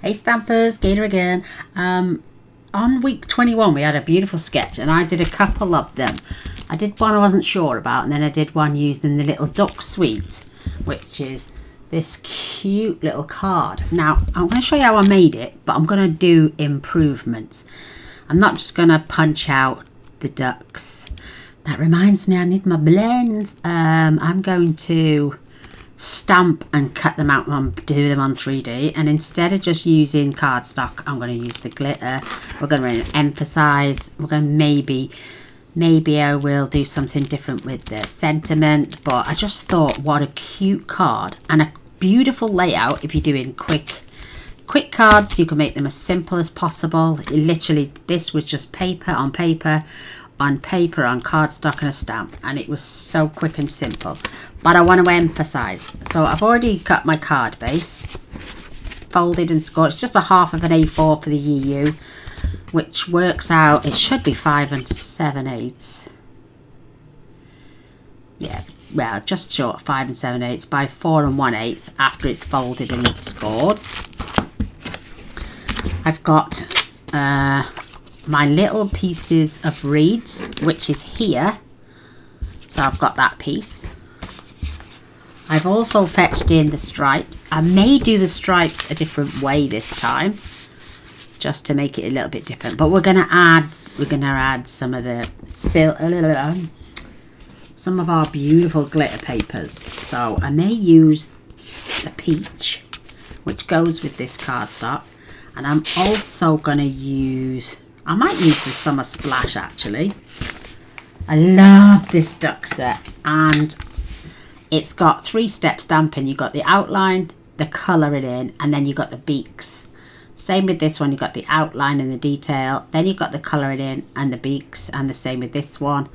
Hey Stampers, Gaynor again. On week 21 we had a beautiful sketch and I did a couple of them. I did one I wasn't sure about, and then I did one using the little duck suite, which is this cute little card. Now I'm going to show you how I made it, but I'm going to do improvements. I'm not just going to punch out the ducks. That reminds me, I need my blends. I'm going to stamp and cut them out and do them on 3D, and instead of just using cardstock, I'm going to use the glitter. We're going to emphasize. We're going to maybe I will do something different with the sentiment, but I just thought what a cute card and a beautiful layout. If you're doing quick cards, you can make them as simple as possible. Literally, this was just paper on paper on cardstock and a stamp, and it was so quick and simple. But I want to emphasize, so I've already cut my card base, folded and scored. It's just a half of an A4 for the EU, which works out, it should be 5 7/8. Yeah, well, just short of 5 7/8 by 4 1/8 after it's folded and it's scored. I've got my little pieces of reeds, which is here, so I've got that piece. I've also fetched in the stripes. I may do the stripes a different way this time, just to make it a little bit different, but we're gonna add some of the some of our beautiful glitter papers. So I may use the peach, which goes with this cardstock, and I'm also gonna use, I might use the Summer Splash actually. I love this duck set, and it's got 3-step stamping. You've got the outline, the colouring in, and then you've got the beaks. Same with this one, you've got the outline and the detail, then you've got the colouring in and the beaks, and the same with this one.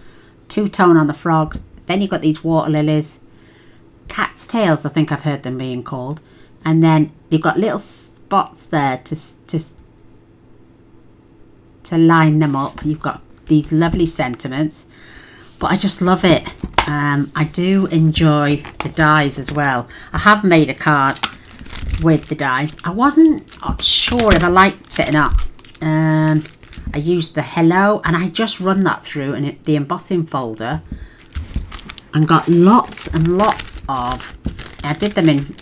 Two-tone on the frogs, then you've got these water lilies, cat's tails I think I've heard them being called, and then you've got little spots there to line them up. You've got these lovely sentiments, but I just love it. I do enjoy the dies as well. I have made a card with the die. I wasn't sure if I liked it or not. I used the hello, and I just run that through the embossing folder and got lots and lots of, I did them in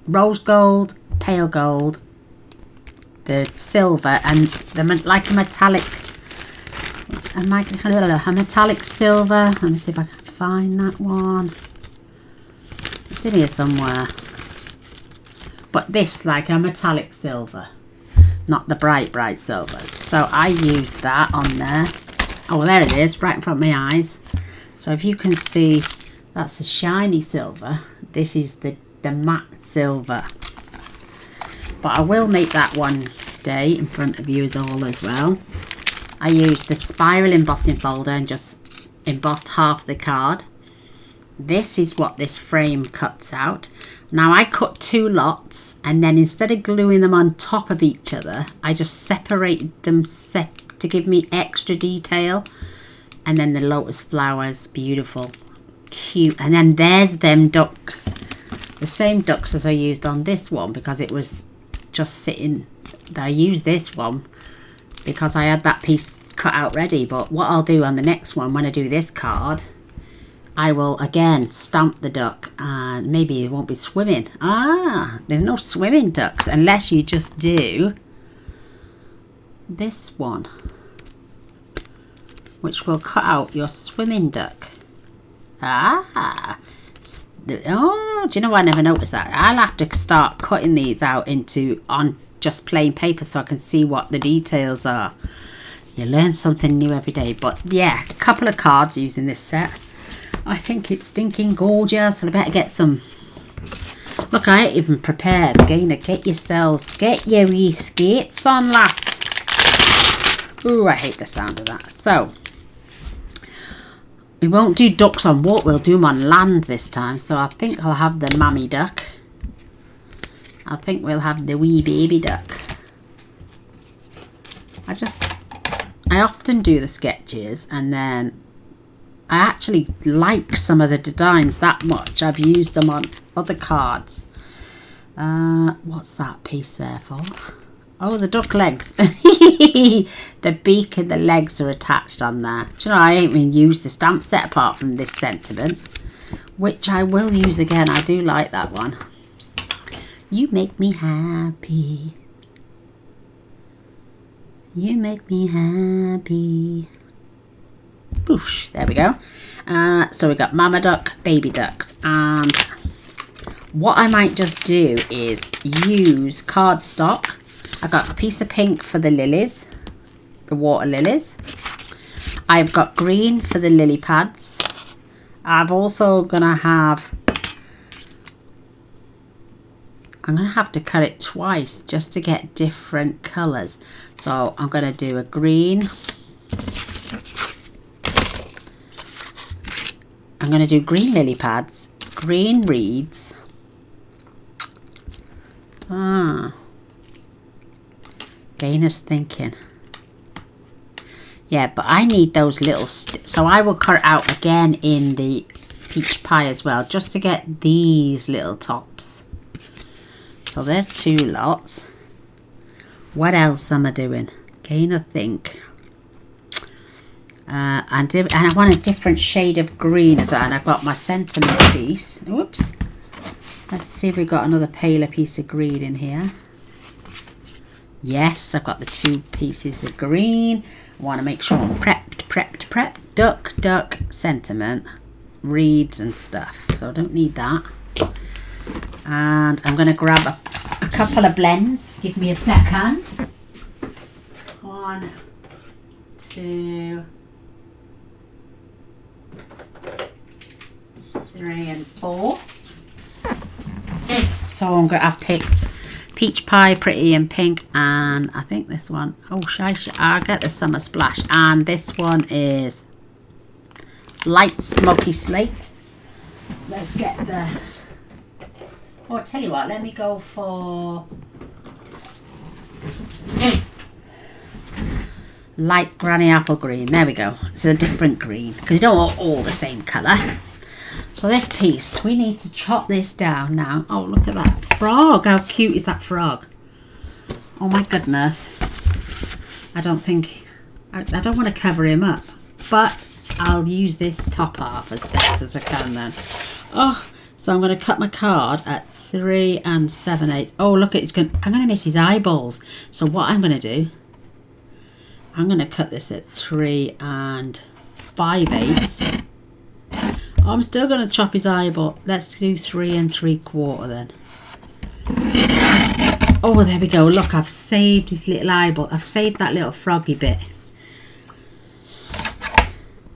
rose gold, pale gold, the silver, and like a metallic silver. Let me see if I can find that one. It's in here somewhere. But this, like a metallic silver, not the bright silvers. So I used that on there. Oh, there it is, right in front of my eyes. So if you can see, that's the shiny silver. This is the matte silver. But I will make that one day in front of you all as well. I used the spiral embossing folder and just embossed half the card. This is what this frame cuts out. Now I cut 2 lots, and then instead of gluing them on top of each other, I just separated them to give me extra detail. And then the lotus flowers, beautiful, cute. And then there's them ducks, the same ducks as I used on this one, because it was just sitting. I used this one because I had that piece cut out ready. But what I'll do on the next one, when I do this card, I will again stamp the duck, and maybe it won't be swimming. There's no swimming ducks unless you just do this one, which will cut out your swimming duck. Oh, do you know, I never noticed that. I'll have to start cutting these out on just plain paper so I can see what the details are. You learn something new every day. But yeah, a couple of cards using this set. I think it's stinking gorgeous, and I better get some. Look, I ain't even prepared. Gaynor, get your wee skates on, lass. Ooh, I hate the sound of that. So we won't do ducks on water, we'll do them on land this time. So I think I'll have the mammy duck. I think we'll have the wee baby duck. I often do the sketches, and then I actually like some of the designs that much. I've used them on other cards. What's that piece there for? Oh, the duck legs. The beak and the legs are attached on there. Do you know, I ain't even used the stamp set apart from this sentiment, which I will use again. I do like that one. You make me happy. You make me happy. Boosh. There we go. So we got mama duck, baby ducks, and what I might just do is use cardstock. I got a piece of pink for the lilies, the water lilies. I've got green for the lily pads. I'm gonna have to cut it twice just to get different colours. So I'm gonna do a green. I'm going to do green lily pads, green reeds. Gaynor's thinking. Yeah, but I need those little so I will cut it out again in the peach pie as well, just to get these little tops. So there's 2 lots. What else am I doing? Gaynor think. And I want a different shade of green as well. And I've got my sentiment piece. Whoops. Let's see if we've got another paler piece of green in here. Yes, I've got the 2 pieces of green. I want to make sure I'm prepped. Duck, sentiment, reeds and stuff. So I don't need that. And I'm going to grab a couple of blends. Give me a second. 1, 2, 3 and 4. So I've picked peach pie, pretty and pink, and I think this one, I'll get the summer splash, and this one is light smoky slate. Let's get the, I'll tell you what, let me go for light granny apple green. There we go. It's a different green because you don't want all the same colour. So this piece, we need to chop this down now. Oh, look at that frog. How cute is that frog? Oh my goodness. I don't want to cover him up, but I'll use this top half as best as I can then. Oh, so I'm going to cut my card at 3 7/8. Oh, look, I'm going to miss his eyeballs. So what I'm going to do, I'm going to cut this at 3 5/8. I'm still going to chop his eyeball. Let's do 3 3/4 then. Oh, there we go. Look, I've saved his little eyeball. I've saved that little froggy bit.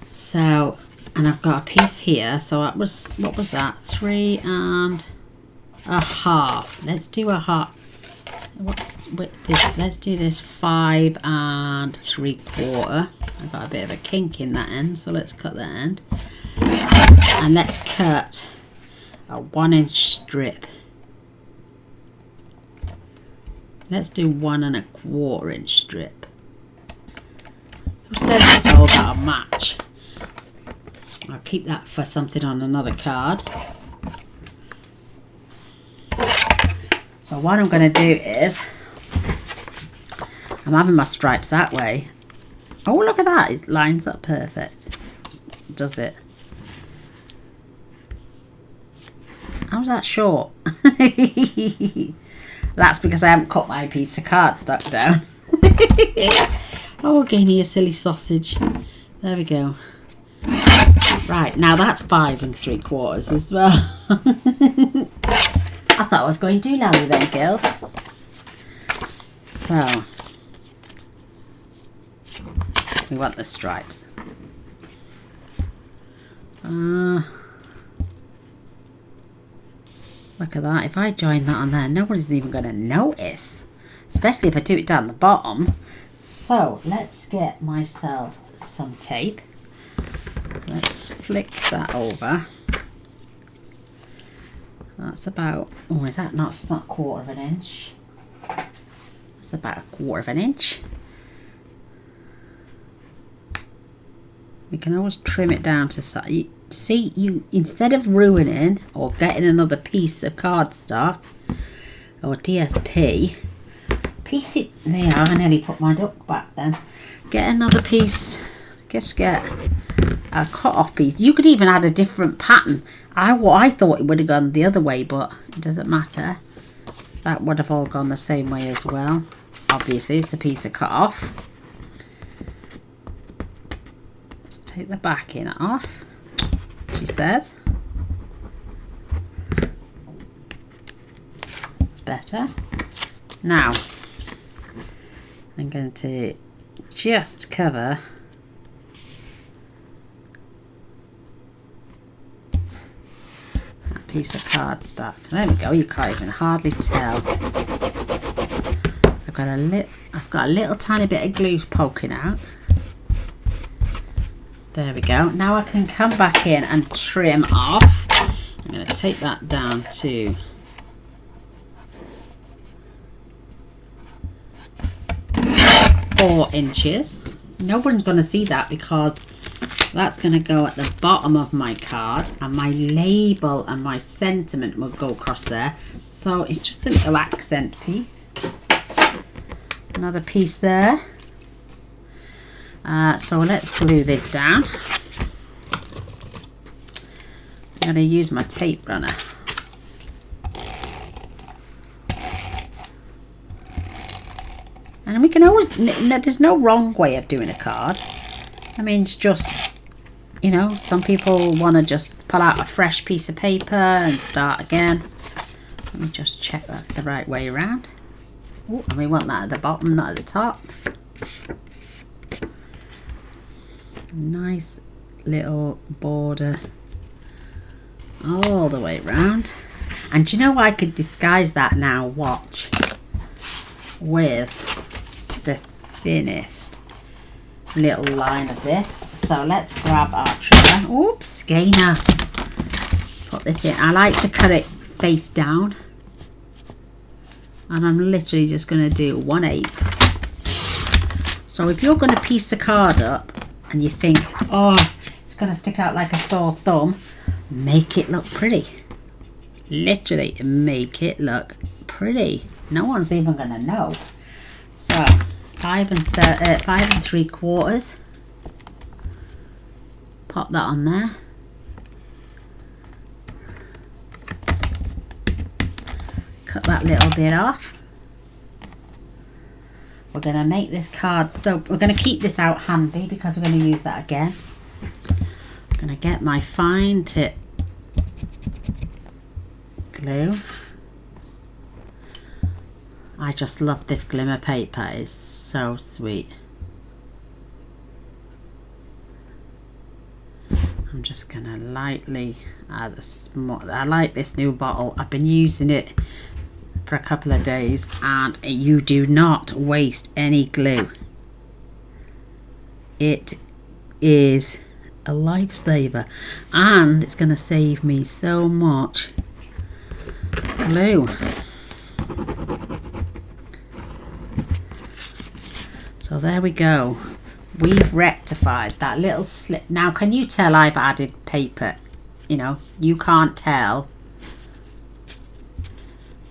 So, and I've got a piece here. So that was, what was that? 3 1/2. Let's do a half. Let's do this 5 3/4. I've got a bit of a kink in that end, so let's cut that end. And let's cut a 1-inch strip. Let's do 1 1/4 inch strip. Who says it's all about a match? I'll keep that for something on another card. So what I'm going to do is, I'm having my stripes that way. Oh, look at that. It lines up perfect. Does it? How's that short? That's because I haven't cut my piece of cardstock down. Oh, Gaynor, you silly sausage. There we go. Right, now that's 5 3/4 as well. I thought I was going doolally then, girls. So, we want the stripes. Look at that. If I join that on there, nobody's even going to notice. Especially if I do it down the bottom. So, let's get myself some tape. Let's flick that over. That's about, oh, is that not, it's not 1/4 inch. That's about 1/4 inch. We can always trim it down to size. See, you, instead of ruining or getting another piece of cardstock, or DSP. Piece it there. I nearly put my duck back then. Get another piece. Just get a cut off piece. You could even add a different pattern. I thought it would have gone the other way, but it doesn't matter. That would have all gone the same way as well. Obviously, it's a piece of cut off. Let's take the backing off, she says. It's better. Now, I'm going to just cover that piece of cardstock. There we go, you can't even hardly tell. I've got a little tiny bit of glue poking out. There we go. Now I can come back in and trim off. I'm going to take that down to 4 inches. No one's going to see that because that's going to go at the bottom of my card, and my label and my sentiment will go across there. So it's just a little accent piece. Another piece there. So let's glue this down. I'm going to use my tape runner. And we can always, there's no wrong way of doing a card. I mean, it's just, you know, some people want to just pull out a fresh piece of paper and start again. Let me just check that's the right way around. Ooh, and we want that at the bottom, not at the top. Nice little border all the way around. And do you know I could disguise that now, watch, with the thinnest little line of this. So let's grab our trimmer. Oops, Gaynor. Put this in. I like to cut it face down. And I'm literally just going to do 1/8. So if you're going to piece the card up and you think, oh, it's going to stick out like a sore thumb, make it look pretty. Literally make it look pretty. No one's even going to know. So 5 3/4. Pop that on there. Cut that little bit off. We're going to make this card, so we're going to keep this out handy because we're going to use that again. I'm going to get my fine tip glue. I just love this glimmer paper, it's so sweet. I'm just going to lightly add a small, I like this new bottle, I've been using it for a couple of days, and you do not waste any glue. It is a lifesaver, and it's going to save me so much glue. So there we go. We've rectified that little slip. Now can you tell I've added paper? You know, you can't tell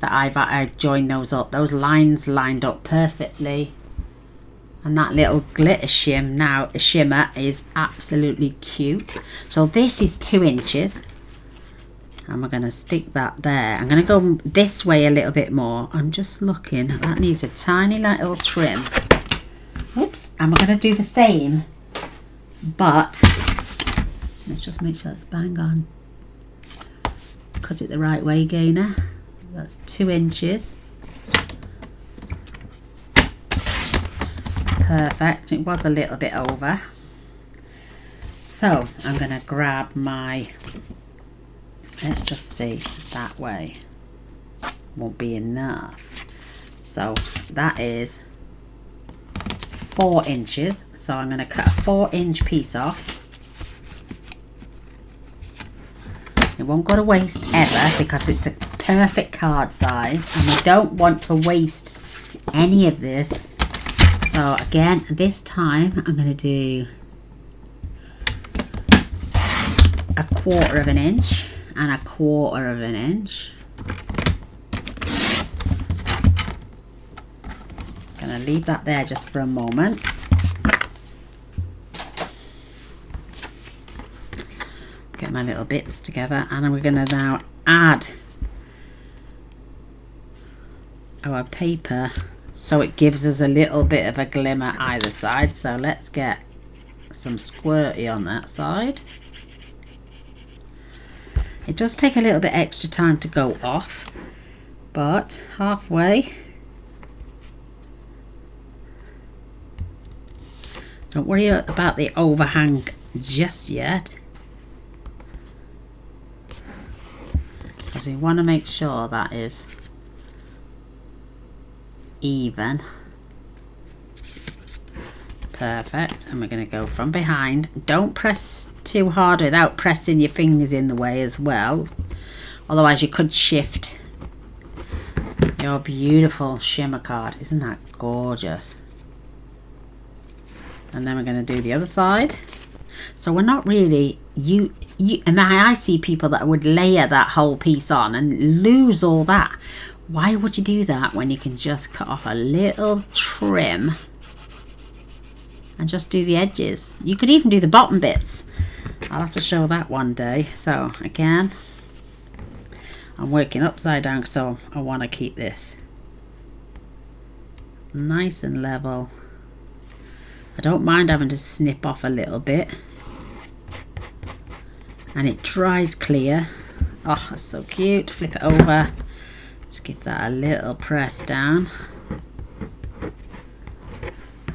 that I've joined those up. Those lines lined up perfectly. And that little glitter shimmer is absolutely cute. So this is 2 inches. And we're going to stick that there. I'm going to go this way a little bit more. I'm just looking. That needs a tiny little trim. Oops. And we're going to do the same. But let's just make sure it's bang on. Cut it the right way, Gaynor. That's 2 inches. Perfect. It was a little bit over. So I'm going to grab my, let's just see, that way won't be enough. So that is 4 inches. So I'm going to cut a 4-inch piece off. It won't go to waste ever because it's a perfect card size, and we don't want to waste any of this. So again, this time I'm going to do 1/4 of an inch and 1/4 of an inch. going to leave that there just for a moment. Get my little bits together, and we're going to now add our paper so it gives us a little bit of a glimmer either side. So let's get some squirty on that side. It does take a little bit extra time to go off, but halfway. Don't worry about the overhang just yet. So we want to make sure that is even. Perfect. And we're going to go from behind. Don't press too hard without pressing your fingers in the way as well, otherwise you could shift your beautiful shimmer card. Isn't that gorgeous? And then we're going to do the other side. So we're not really, and I see people that would layer that whole piece on and lose all that. Why would you do that when you can just cut off a little trim and just do the edges? You could even do the bottom bits. I'll have to show that one day. So again, I'm working upside down, so I want to keep this nice and level. I don't mind having to snip off a little bit, and it dries clear. Oh, that's so cute. Flip it over, just give that a little press down.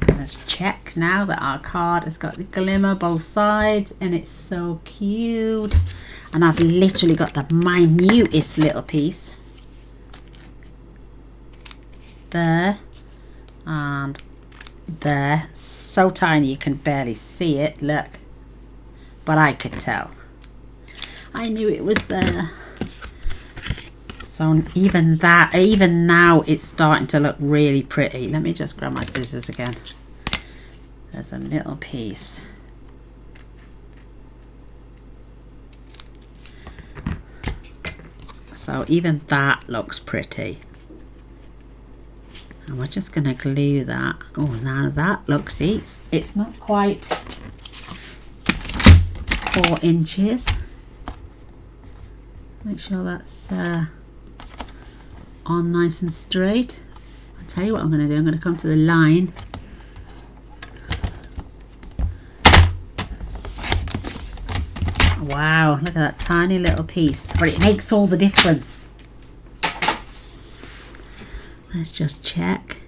Let's check now that our card has got the glimmer both sides, and it's so cute. And I've literally got the minutest little piece there and there, so tiny you can barely see it, look, but I could tell. I knew it was there. So even now it's starting to look really pretty. Let me just grab my scissors again. There's a little piece. So even that looks pretty. And we're just going to glue that. Oh, now that looks, it's not quite 4 inches. Make sure that's on nice and straight. I'll tell you what I'm going to do. I'm going to come to the line. Wow, look at that tiny little piece. But it makes all the difference. Let's just check.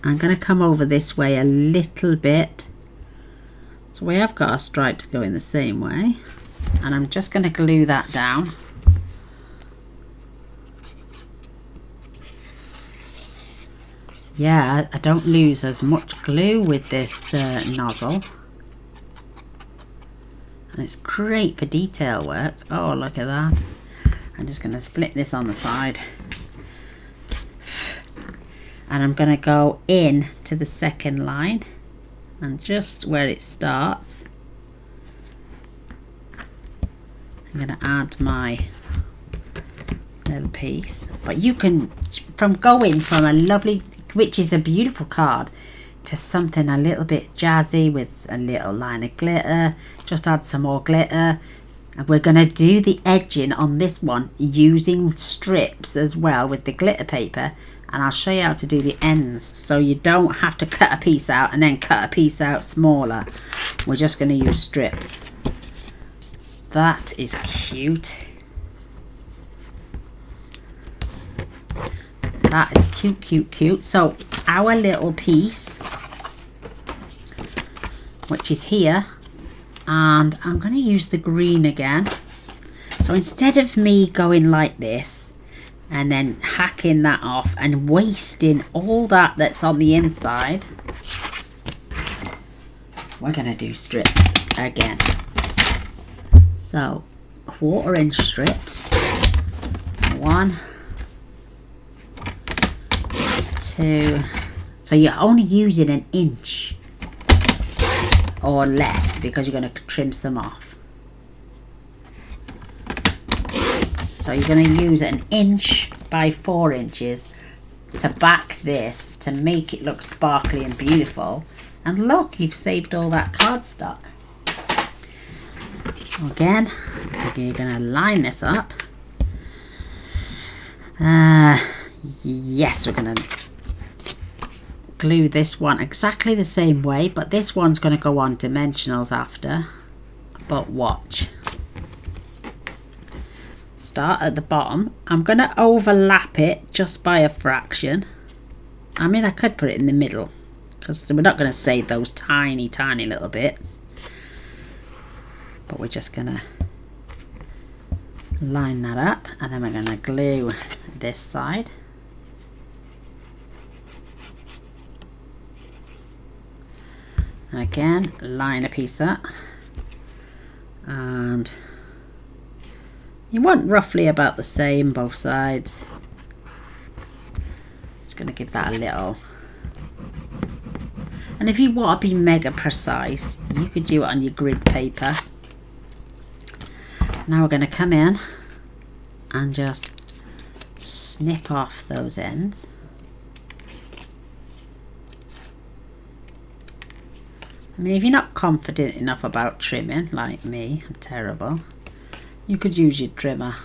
I'm going to come over this way a little bit. So we have got our stripes going the same way. And I'm just going to glue that down. Yeah, I don't lose as much glue with this nozzle. And it's great for detail work. Oh, look at that. I'm just going to split this on the side. And I'm going to go in to the second line, and just where it starts, I'm going to add my little piece. But you can, from going from a lovely, which is a beautiful card, to something a little bit jazzy with a little line of glitter, just add some more glitter. And we're going to do the edging on this one using strips as well with the glitter paper. And I'll show you how to do the ends, so you don't have to cut a piece out and then cut a piece out smaller. We're just going to use strips. That is cute. That is cute, cute, cute. So our little piece, which is here, and I'm going to use the green again. So instead of me going like this and then hacking that off and wasting all that's on the inside, we're going to do strips again. So 1/4 inch strips. 1, 2. So you're only using 1 inch or less because you're going to trim some off. So you're going to use 1 inch by 4 inches to back this to make it look sparkly and beautiful. And look, you've saved all that cardstock. Again, you're going to line this up. Yes, we're going to glue this one exactly the same way, but this one's going to go on dimensionals after. But watch. Start at the bottom. I'm going to overlap it just by a fraction. I mean, I could put it in the middle because we're not going to save those tiny little bits. But we're just going to line that up, and then we're going to glue this side. And again, line a piece up. And you want roughly about the same both sides. Just going to give that a little. And if you want to be mega precise, you could do it on your grid paper. Now we're going to come in and just snip off those ends. I mean, if you're not confident enough about trimming, like me, I'm terrible, you could use your trimmer.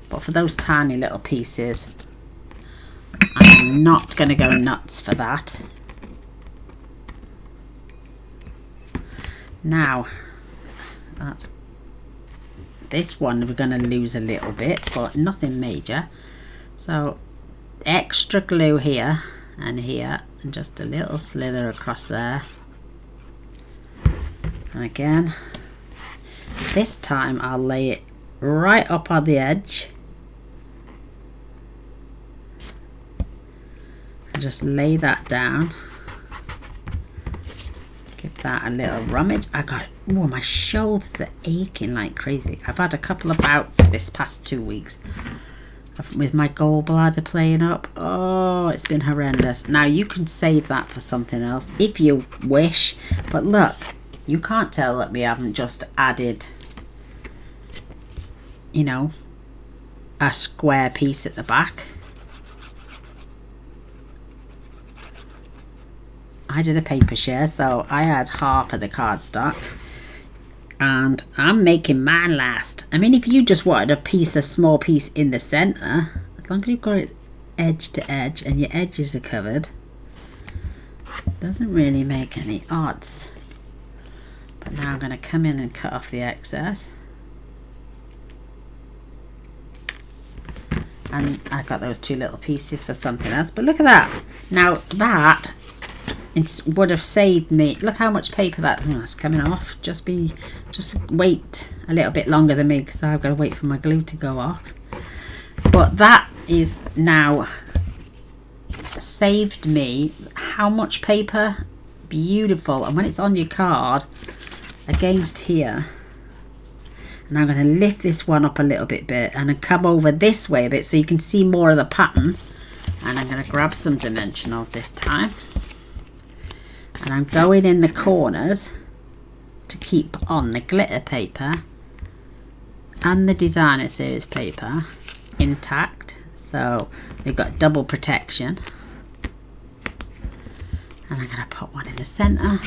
But for those tiny little pieces, I'm not going to go nuts for that. Now, that's this one we're going to lose a little bit, but nothing major. So extra glue here and here, and just a little slither across there. And again, this time I'll lay it right up on the edge and just lay that down. Give that a little rummage. I got it. Oh, my shoulders are aching like crazy. I've had a couple of bouts this past 2 weeks with my gallbladder playing up. Oh, it's been horrendous. Now you can save that for something else if you wish, but look, you can't tell that we haven't just added, you know, a square piece at the back. I did a paper share, so I had half of the cardstock, and I'm making mine last. I mean, if you just wanted a small piece in the center, as long as you've got it edge to edge and your edges are covered, it doesn't really make any odds. But now I'm going to come in and cut off the excess. And I got those 2 little pieces for something else, but look at that. Now that it would have saved me, look how much paper that's coming off. Just wait a little bit longer than me, because I've got to wait for my glue to go off. But that is now saved me how much paper. Beautiful. And when it's on your card against here, and I'm going to lift this one up a little bit and then come over this way a bit so you can see more of the pattern. And I'm going to grab some dimensionals this time. And I'm going in the corners to keep on the glitter paper and the designer series paper intact, so we've got double protection. And I'm going to put one in the center.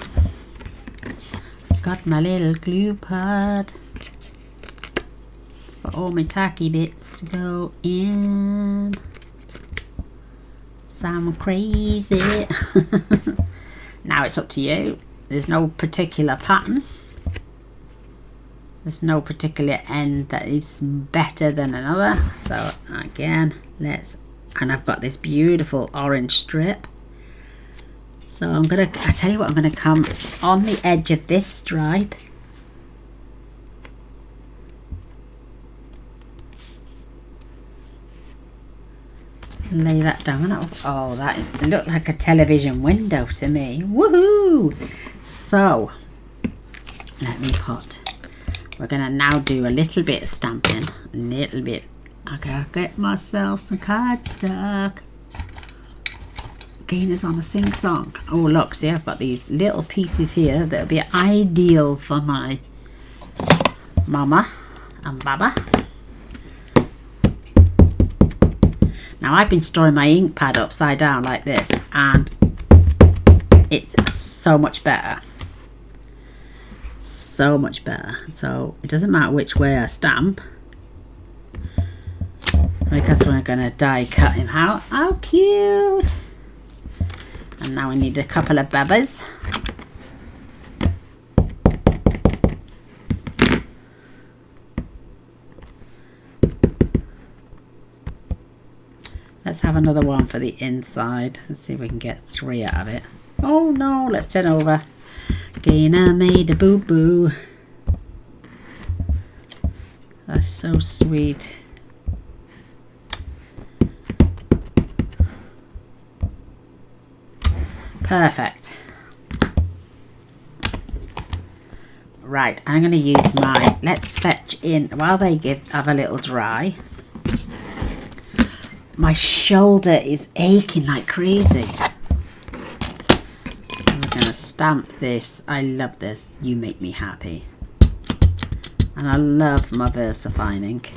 Got my little glue pad for all my tacky bits to go in. So I'm crazy. Now it's up to you. There's no particular pattern. There's no particular end that is better than another. So again, and I've got this beautiful orange strip. So I tell you what, I'm gonna come on the edge of this stripe. Lay that down. Oh, that looked like a television window to me. Woohoo! So we're gonna now do a little bit of stamping. I gotta get myself some cardstock. Gaynor's on a sing song. Oh look, see, I've got these little pieces here that'll be ideal for my mama and baba. Now I've been storing my ink pad upside down like this, and it's so much better. So much better. So it doesn't matter which way I stamp, because we're going to die cut him out. How cute! And now we need a couple of bebbers. Let's have another one for the inside. Let's see if we can get 3 out of it. Oh no, let's turn over. Gaynor made a boo-boo. That's so sweet. Perfect. Right, I'm going to use my, let's fetch in, while they have a little dry. My shoulder is aching like crazy. I'm going to stamp this. I love this. You make me happy. And I love my VersaFine ink.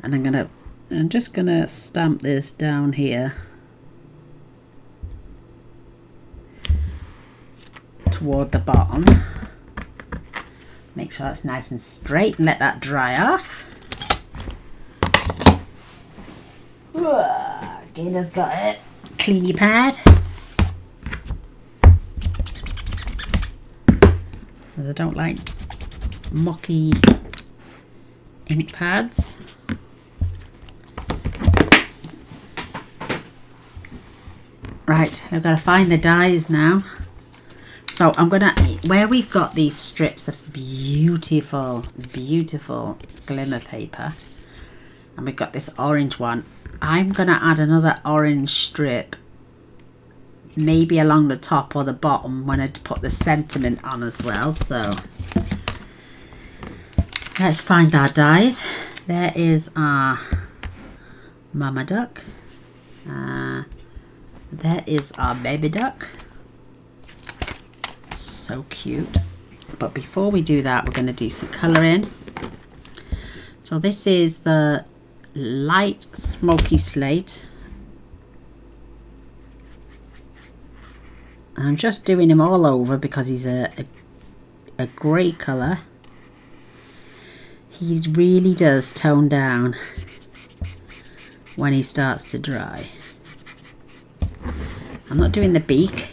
And I'm just going to stamp this down here. Toward the bottom. Make sure that's nice and straight and let that dry off. Gaynor's got it. Clean your pad. I don't like mucky ink pads. Right, I've got to find the dies now. So I'm gonna, where we've got these strips of beautiful, beautiful glimmer paper, and we've got this orange one, I'm gonna add another orange strip, maybe along the top or the bottom when I put the sentiment on as well. So let's find our dies. There is our mama duck. There is our baby duck. So cute. But before we do that, we're going to do some colouring. So this is the light smoky slate. And I'm just doing him all over because he's a grey colour. He really does tone down when he starts to dry. I'm not doing the beak.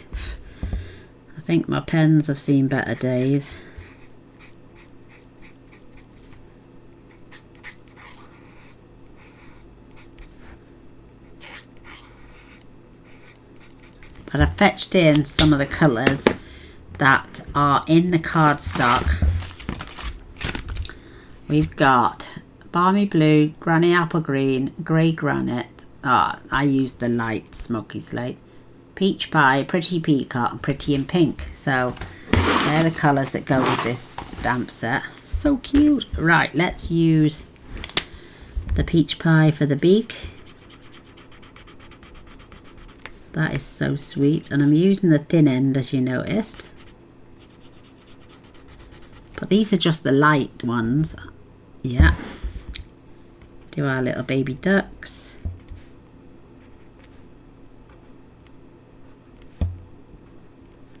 I think my pens have seen better days. But I fetched in some of the colours that are in the cardstock. We've got Balmy Blue, Granny Apple Green, Grey Granite. I used the light smoky slate. Peach Pie, Pretty Peacock, and Pretty in Pink. So they're the colours that go with this stamp set. So cute. Right, let's use the Peach Pie for the beak. That is so sweet. And I'm using the thin end, as you noticed. But these are just the light ones. Yeah. Do our little baby ducks.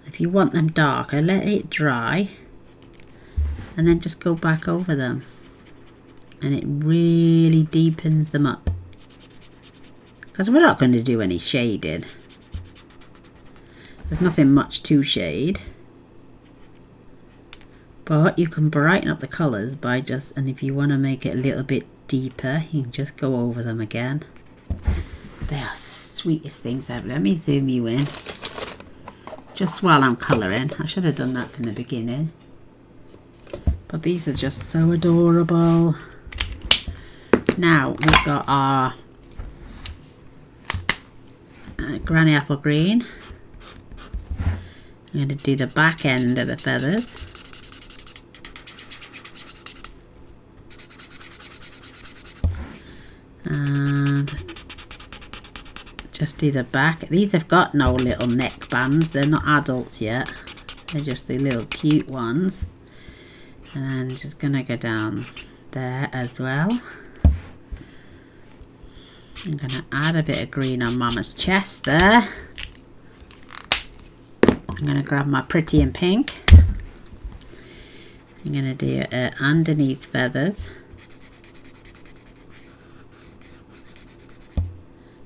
If you want them darker, let it dry and then just go back over them, and it really deepens them up, because we're not going to do any shading. There's nothing much to shade, but you can brighten up the colours by just, and if you want to make it a little bit deeper, you can just go over them again. They are the sweetest things ever. Let me zoom you in. Just while I'm colouring. I should have done that from the beginning. But these are just so adorable. Now we've got our Granny Apple Green. I'm going to do the back end of the feathers. And just do the back. These have got no little neck bands. They're not adults yet. They're just the little cute ones. And just gonna go down there as well. I'm going to add a bit of green on Mama's chest there. I'm going to grab my pretty in pink. I'm going to do underneath feathers.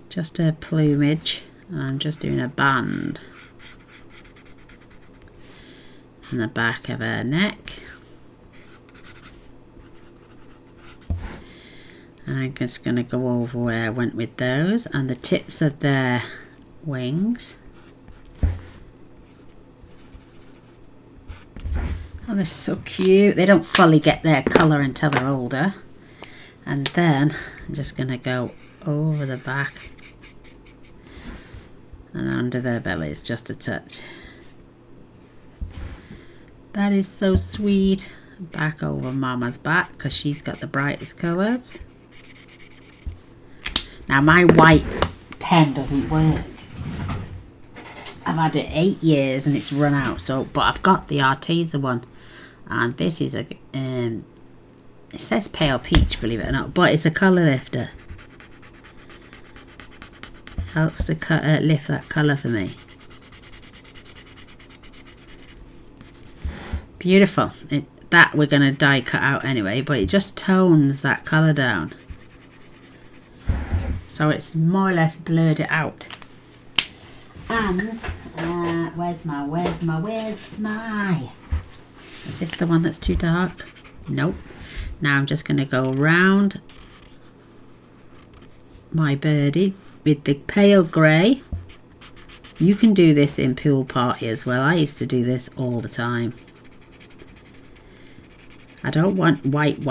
Just a plumage, and I'm just doing a band on the back of her neck. And I'm just going to go over where I went with those and the tips of their wings. Oh, they're so cute. They don't fully get their colour until they're older. And then I'm just going to go over the back and under their bellies just a touch. That is so sweet. Back over Mama's back because she's got the brightest colours. Now my white pen doesn't work. I've had it 8 years and it's run out. So, but I've got the Arteza one, and this is a it says pale peach, believe it or not, but it's a colour lifter. Helps to lift that colour for me. Beautiful. That we're going to die cut out anyway, but it just tones that colour down. So it's more or less blurred it out. And where's my is this the one that's too dark? Nope. Now I'm just going to go around my birdie with the pale grey. You can do this in pool party as well. I used to do this all the time. I don't want white,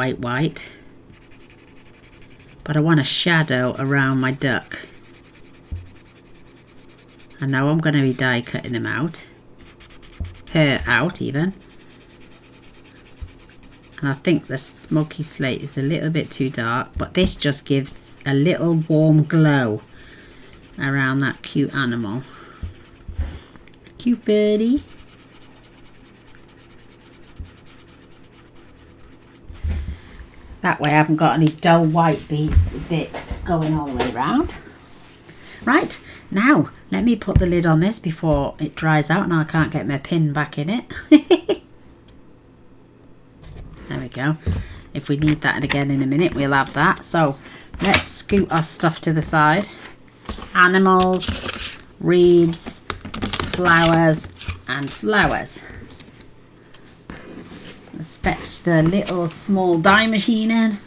but I want a shadow around my duck. And now I'm going to be die cutting him out. Her out even. And I think the smoky slate is a little bit too dark, but this just gives a little warm glow around that cute animal. Cute birdie. That way I haven't got any dull white bits going all the way around. Right, now let me put the lid on this before it dries out and I can't get my pin back in it. There we go. If we need that again in a minute, we'll have that. So let's scoot our stuff to the side. Animals, reeds, flowers and flowers. Let's fetch the little small die machine in.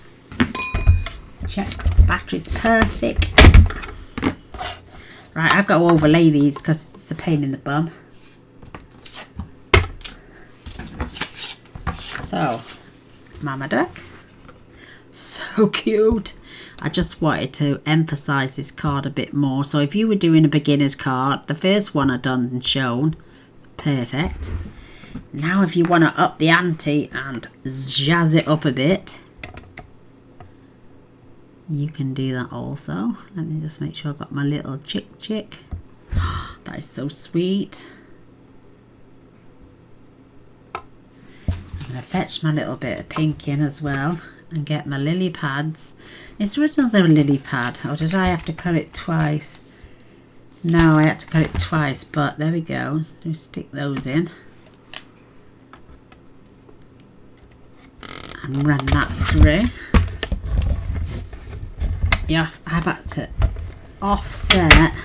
Check the battery's perfect. Right, I've got to overlay these because it's a pain in the bum. So, Mama Duck. So cute. I just wanted to emphasise this card a bit more. So if you were doing a beginner's card, the first one I've done and shown, perfect. Now if you want to up the ante and jazz it up a bit, you can do that also. Let me just make sure I've got my little chick. That is so sweet. I'm going to fetch my little bit of pink in as well and get my lily pads. Is there another lily pad or did I have to cut it twice? No, I had to cut it twice, but there we go. Just stick those in. And run that through. Yeah, I've had to offset.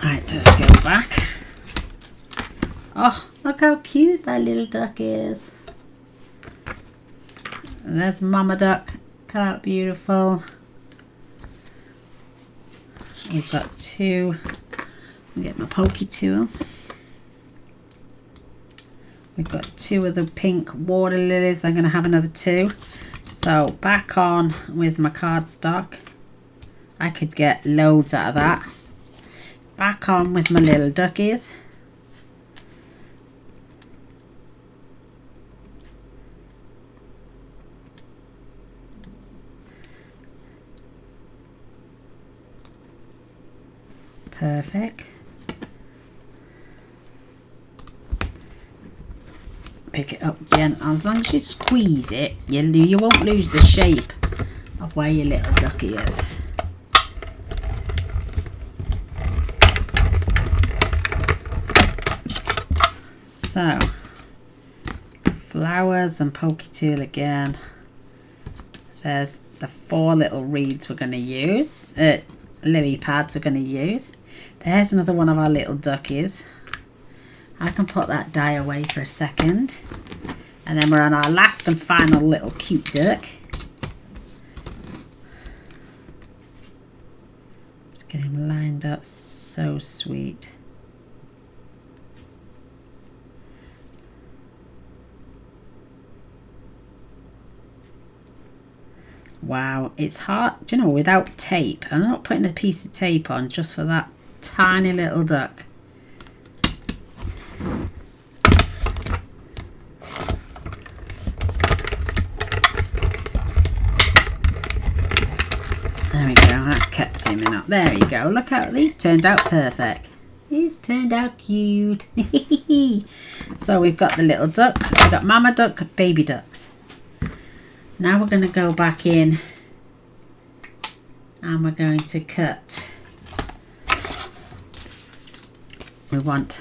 Right, just go back. Oh, look how cute that little duck is. And there's Mama Duck, cut out beautiful. You've got two. I'll get my pokey tool. We've got two of the pink water lilies. I'm going to have another two. So back on with my cardstock. I could get loads out of that. Back on with my little duckies. Perfect. pick it up gently. As long as you squeeze it, you won't lose the shape of where your little ducky is. So, flowers and pokey tool again. There's the 4 little reeds we're going to use, lily pads we're going to use. There's another one of our little duckies. I can put that die away for a second. And then we're on our last and final little cute duck. Just get him lined up, so sweet. Wow, it's hard, do you know, without tape. I'm not putting a piece of tape on just for that tiny little duck. There we go, that's kept him in up. There you go, look how these turned out perfect. These turned out cute. So we've got the little duck, we've got mama duck, baby ducks. Now we're going to go back in and we're going to cut. We want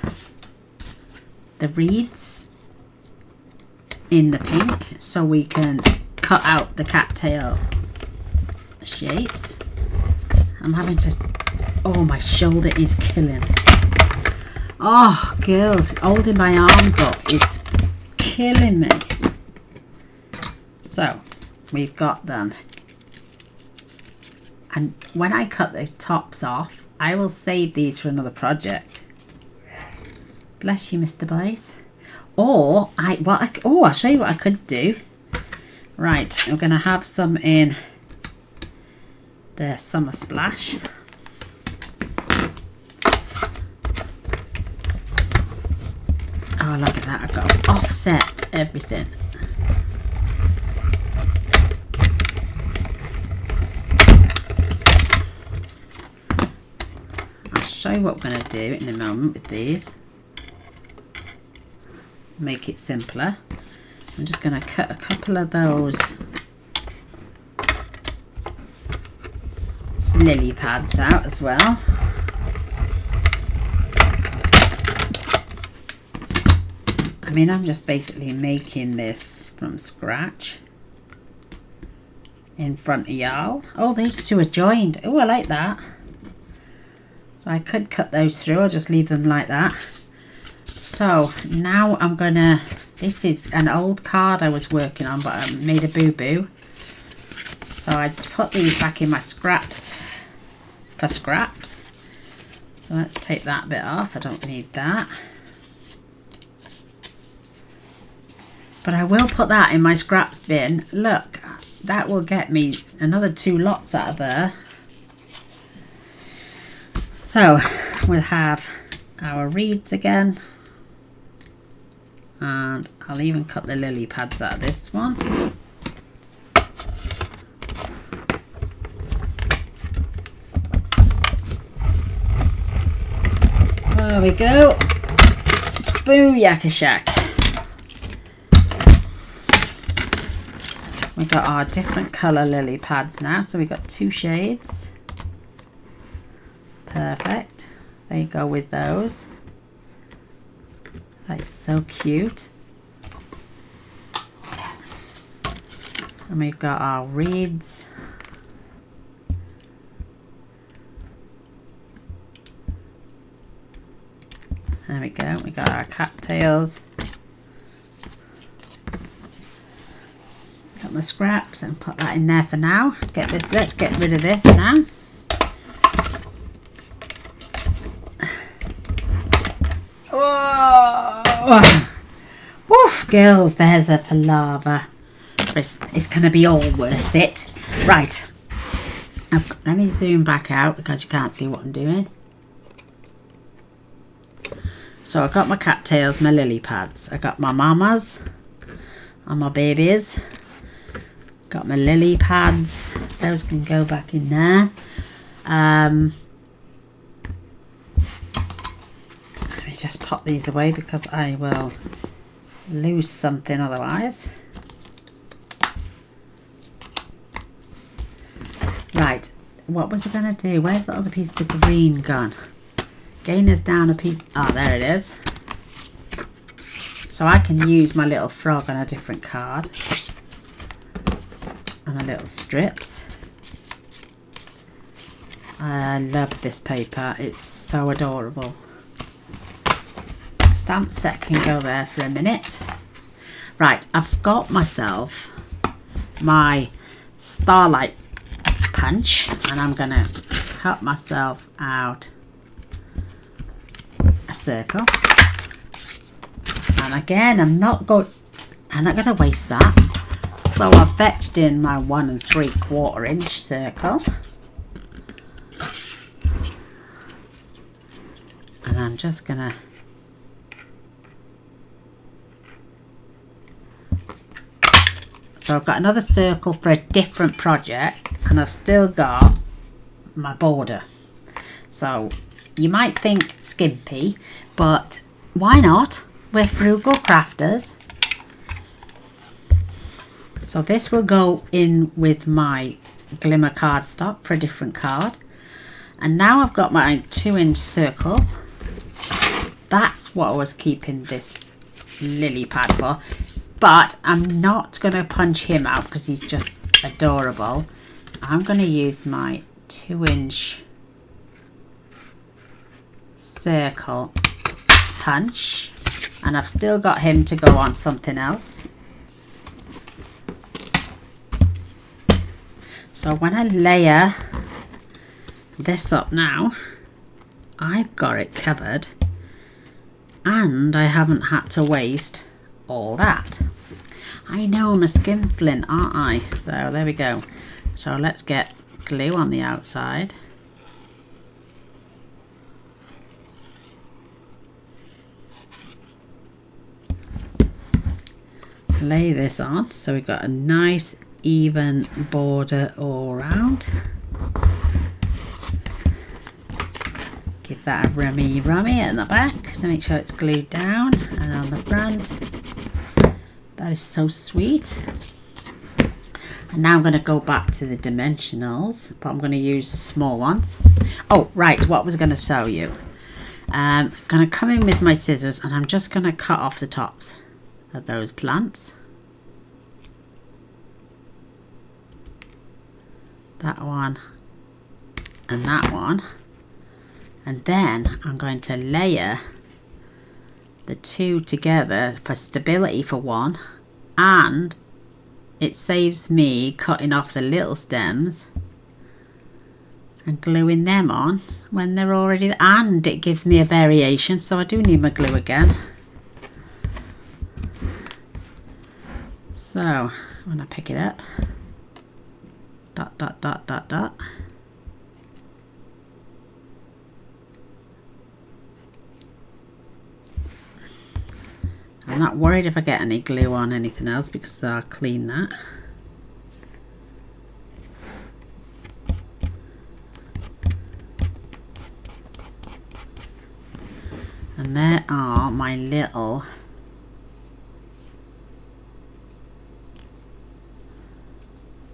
the reeds in the pink so we can cut out the cattail shapes. I'm having to, oh, my shoulder is killing. Oh girls, holding my arms up is killing me. So we've got them, and when I cut the tops off, I will save these for another project. Bless you, Mr. Blaze. Or I'll show you what I could do. Right, we're going to have some in the Summer Splash. Oh, look at that, I've got to offset everything. Show you what we're going to do in a moment with these. Make it simpler. I'm just going to cut a couple of those lily pads out as well. I mean, I'm just basically making this from scratch in front of y'all. Oh, these two are joined. Oh, I like that. So I could cut those through or just leave them like that. So now I'm gonna, this is an old card I was working on, but I made a boo-boo. So I put these back in my scraps for scraps. So let's take that bit off, I don't need that. But I will put that in my scraps bin. Look, that will get me another 2 lots out of there. So we'll have our reeds again, and I'll even cut the lily pads out of this one. There we go. Booyaka shack. We've got our different colour lily pads now, so we've got 2 shades. Perfect. They go with those. That is so cute. And we've got our reeds. There we go. We got our cattails. Got my scraps and put that in there for now. Get this. Let's get rid of this now. Oh. Woof, girls, there's a palaver. It's going to be all worth it. Right. Let me zoom back out because you can't see what I'm doing. So I got my cattails, my lily pads. I got my mamas and my babies. Got my lily pads. Those can go back in there. Let me just pop these away because I will lose something otherwise. Right, what was I going to do? Where's the other piece of green gone? Gaynor's down a piece. Oh, there it is. So I can use my little frog on a different card. And my little strips. I love this paper. It's so adorable. Stamp set can go there for a minute. Right, I've got myself my Starlight punch, and I'm going to cut myself out a circle. And again, I'm not going to waste that. So I've fetched in my 1 3/4 inch circle. And I'm just going to so I've got another circle for a different project, and I've still got my border. So you might think skimpy, but why not? We're frugal crafters. So this will go in with my glimmer cardstock for a different card. And now I've got my 2-inch circle. That's what I was keeping this lily pad for. But I'm not going to punch him out because he's just adorable. I'm going to use my 2-inch circle punch. And I've still got him to go on something else. So when I layer this up now, I've got it covered. And I haven't had to waste all that. I know I'm a skinflint, aren't I? So there we go. So let's get glue on the outside. Lay this on so we've got a nice even border all around. Give that a rummy at the back to make sure it's glued down, and on the front. That is so sweet. And now I'm going to go back to the dimensionals, but I'm going to use small ones. Oh, right, what was I going to show you? I'm going to come in with my scissors, and I'm just going to cut off the tops of those plants. That one and that one. And then I'm going to layer the two together for stability for one, and it saves me cutting off the little stems and gluing them on when they're already, and it gives me a variation, so I do need my glue again. So when I pick it up, dot dot dot dot dot. I'm not worried if I get any glue on anything else because I'll clean that. And there are my little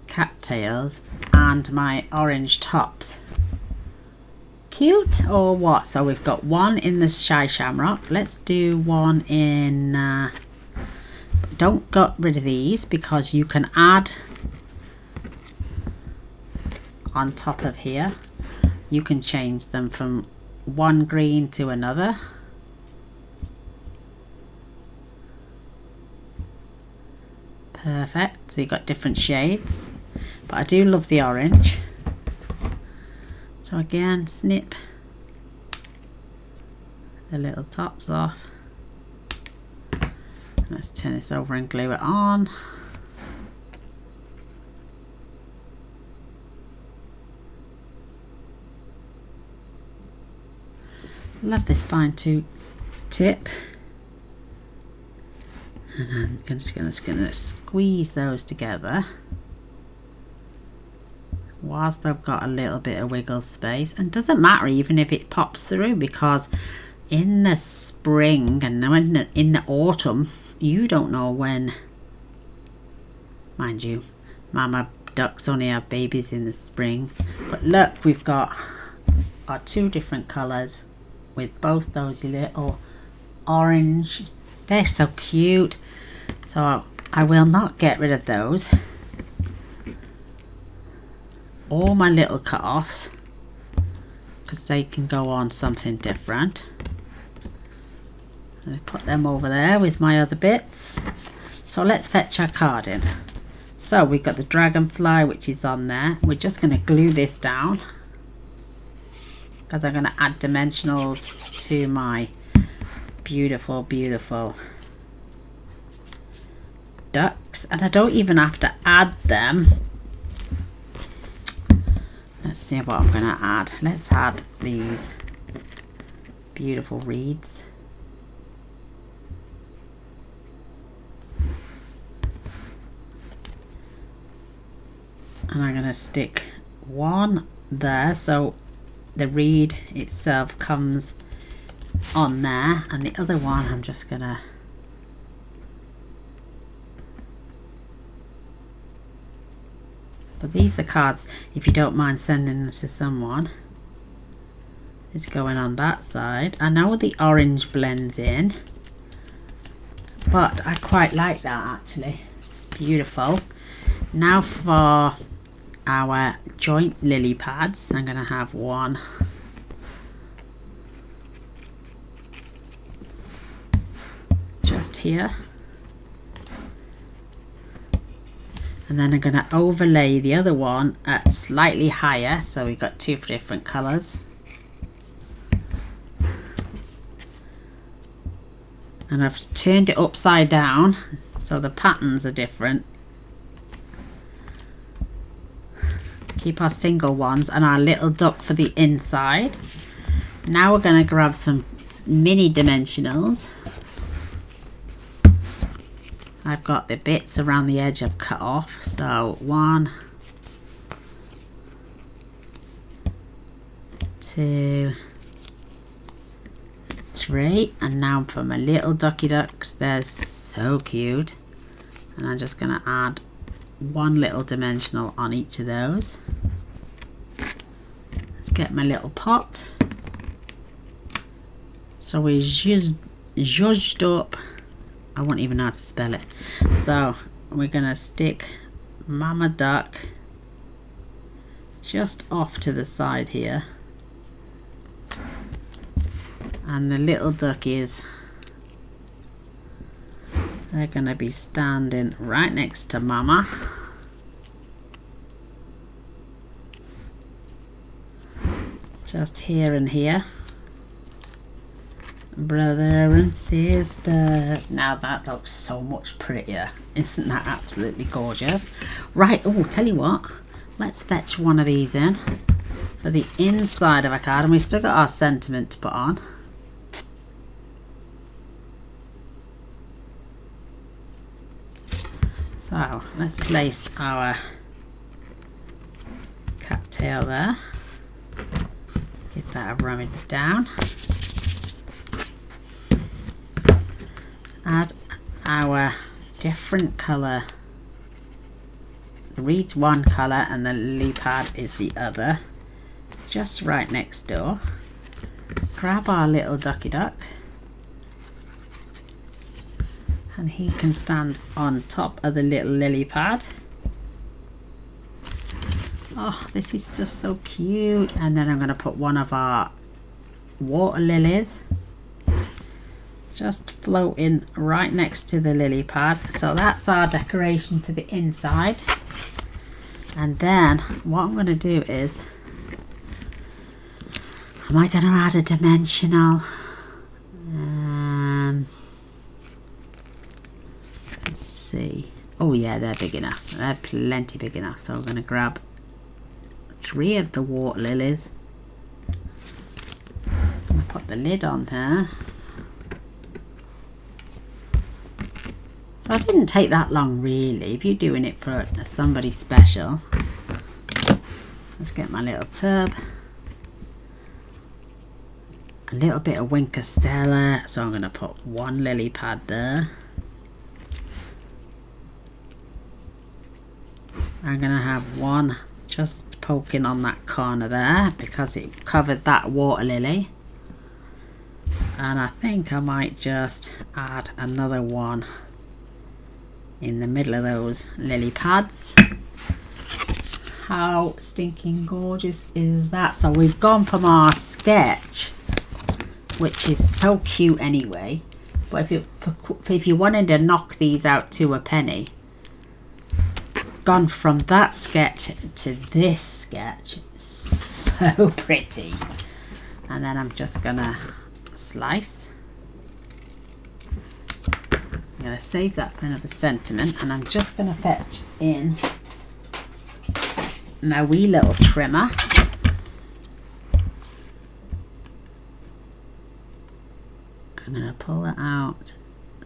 cattails and my orange tops. Cute or what? So we've got one in the Shy Shamrock. Let's do one in don't get rid of these because you can add on top of here. You can change them from one green to another. Perfect. So you've got different shades, but I do love the orange. So again, snip the little tops off. Let's turn this over and glue it on. Love this fine tip. And I'm just gonna squeeze those together whilst I've got a little bit of wiggle space. And doesn't matter even if it pops through because in the spring and in the autumn, you don't know when. Mind you, mama ducks only have babies in the spring. But look, we've got our two different colours with both those little orange. They're so cute. So I will not get rid of those. All my little cut-offs, because they can go on something different. And I put them over there with my other bits. So let's fetch our card in. So we've got the dragonfly, which is on there. We're just going to glue this down because I'm going to add dimensionals to my beautiful, beautiful ducks. And I don't even have to add them. Let's see what I'm going to add. Let's add these beautiful reeds. And I'm going to stick one there, so the reed itself comes on there, and the other one I'm just going to but these are cards, if you don't mind sending them to someone. It's going on that side. I know the orange blends in, but I quite like that actually. It's beautiful. Now for our joint lily pads, I'm going to have one just here, and then I'm going to overlay the other one at slightly higher, so we've got two different colours. And I've turned it upside down so the patterns are different. Keep our single ones and our little duck for the inside. Now we're going to grab some mini dimensionals. I've got the bits around the edge I've cut off. So 1, 2, 3, and now for my little ducky ducks. They're so cute, and I'm just going to add one little dimensional on each of those. Let's get my little pot. So we zhuzhed up, I won't even know how to spell it. So we're going to stick mama duck just off to the side here, and the little duckies, they're going to be standing right next to mama. Just here and here. Brother and sister. Now that looks so much prettier. Isn't that absolutely gorgeous? Right, oh, tell you what. Let's fetch one of these in for the inside of our card. And we've still got our sentiment to put on. So let's place our cattail there. Give that a rummage down. Add our different colour. The reed's one colour and the lily pad is the other. Just right next door. Grab our little ducky duck. And he can stand on top of the little lily pad. Oh, this is just so cute. And then I'm going to put one of our water lilies just floating right next to the lily pad. So that's our decoration for the inside. And then what I'm going to do is, am I going to add a dimensional? Let's see. Oh yeah, they're big enough. They're plenty big enough. So I'm going to grab 3 of the water lilies. I'm going to put the lid on there. So it didn't take that long really, if you're doing it for somebody special. Let's get my little tub. a little bit of Winker Stella, so I'm going to put one lily pad there. I'm going to have one just poking on that corner there because it covered that water lily. And I think I might just add another one in the middle of those lily pads. How stinking gorgeous is that? So we've gone from our sketch, which is so cute anyway, but if you wanted to knock these out to a penny, gone from that sketch to this sketch. So pretty. And then I'm just gonna slice. I'm gonna save that for another sentiment, and I'm just gonna fetch in my wee little trimmer. I'm gonna pull it out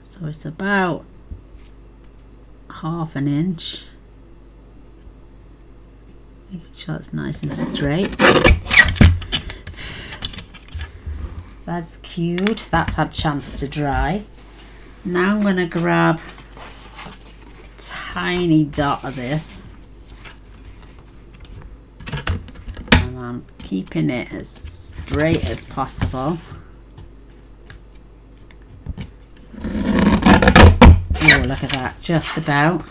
so it's about 1/2 inch. Making sure it's nice and straight. That's cute. That's had a chance to dry. Now I'm going to grab a tiny dot of this, and I'm keeping it as straight as possible. Oh, look at that, just about.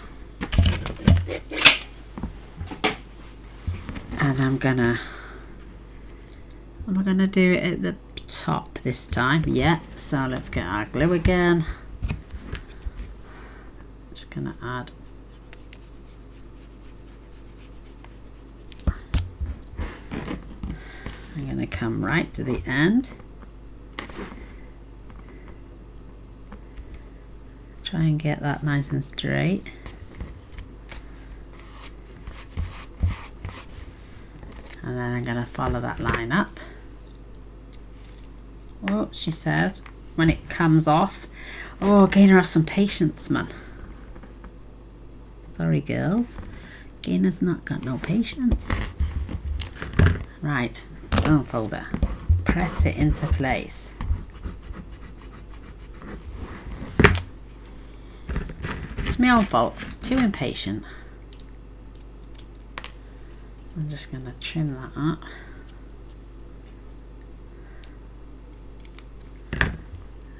And I'm gonna do it at the top this time. Yep. So let's get our glue again. Just gonna add I'm gonna come right to the end. Try and get that nice and straight. And then I'm going to follow that line up. Oh, she says, when it comes off. Oh, Gaynor, have some patience, man. Sorry, girls. Gaynor's not got no patience. Right, unfold it. Press it into place. It's my own fault. Too impatient. I'm just going to trim that up.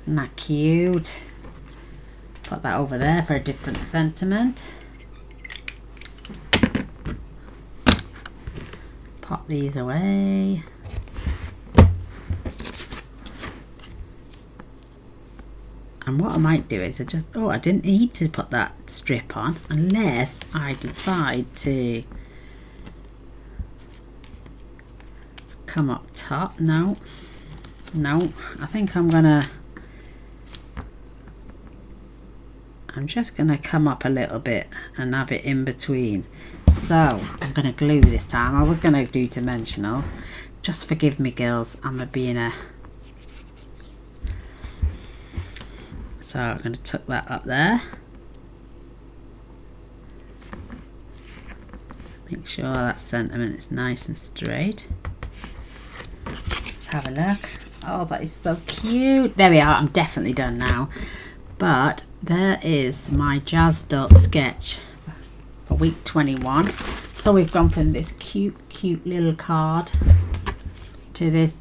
Isn't that cute? Put that over there for a different sentiment. Pop these away. And what I might do is I didn't need to put that strip on unless I decide to come up top. No, I think I'm just gonna come up a little bit and have it in between. So I'm gonna glue this time. I was gonna do dimensionals. Just forgive me, girls, I'm a beginner. So I'm gonna tuck that up there. Make sure that sentiment is nice and straight. Let's have a look. Oh, that is so cute. There we are. I'm definitely done now. But there is my jazzed up sketch for week 21. So we've gone from this cute little card to this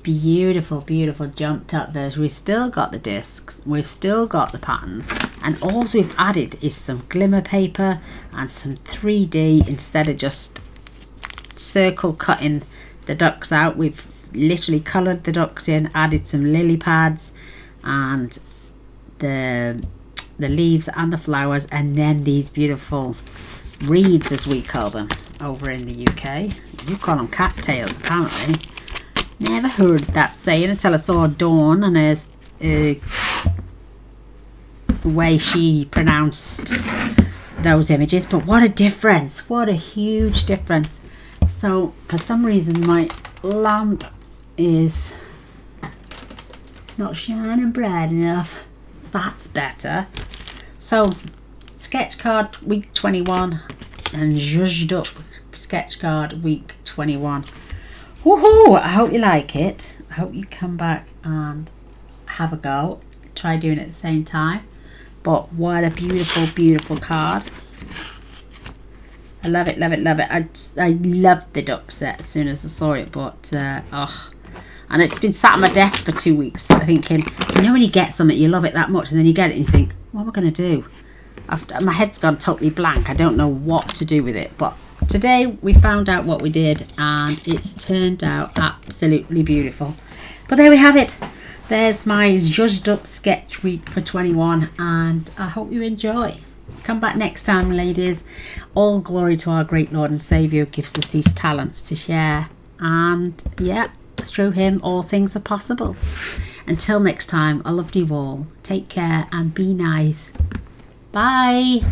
beautiful jumped up version. We've still got the discs, we've still got the patterns, and all we've added is some glimmer paper and some 3D instead of just circle cutting the ducks out. We've literally coloured the ducks in, added some lily pads and the leaves and the flowers, and then these beautiful reeds, as we call them over in the UK. You call them cattails, apparently. Never heard that saying until I saw Dawn and the way she pronounced those images. But what a difference, what a huge difference. So for some reason my lamp it's not shining bright enough. That's better. So sketch card week 21 and zhuzhed up sketch card week 21. Woohoo! I hope you like it. I hope you come back and have a go. Try doing it at the same time. But what a beautiful, beautiful card. I love it, love it, love it. I loved the duck set as soon as I saw it, but and it's been sat on my desk for 2 weeks thinking, you know when you get something, you love it that much, and then you get it and you think, what am I going to do? My head's gone totally blank. I don't know what to do with it, but today we found out what we did, and it's turned out absolutely beautiful. But there we have it. There's my zhuzhed up sketch week for 21, and I hope you enjoy. Come back next time, ladies. All glory to our great Lord and Saviour who gives us these talents to share. And yeah, through him all things are possible. Until next time, I love you all. Take care and be nice. Bye.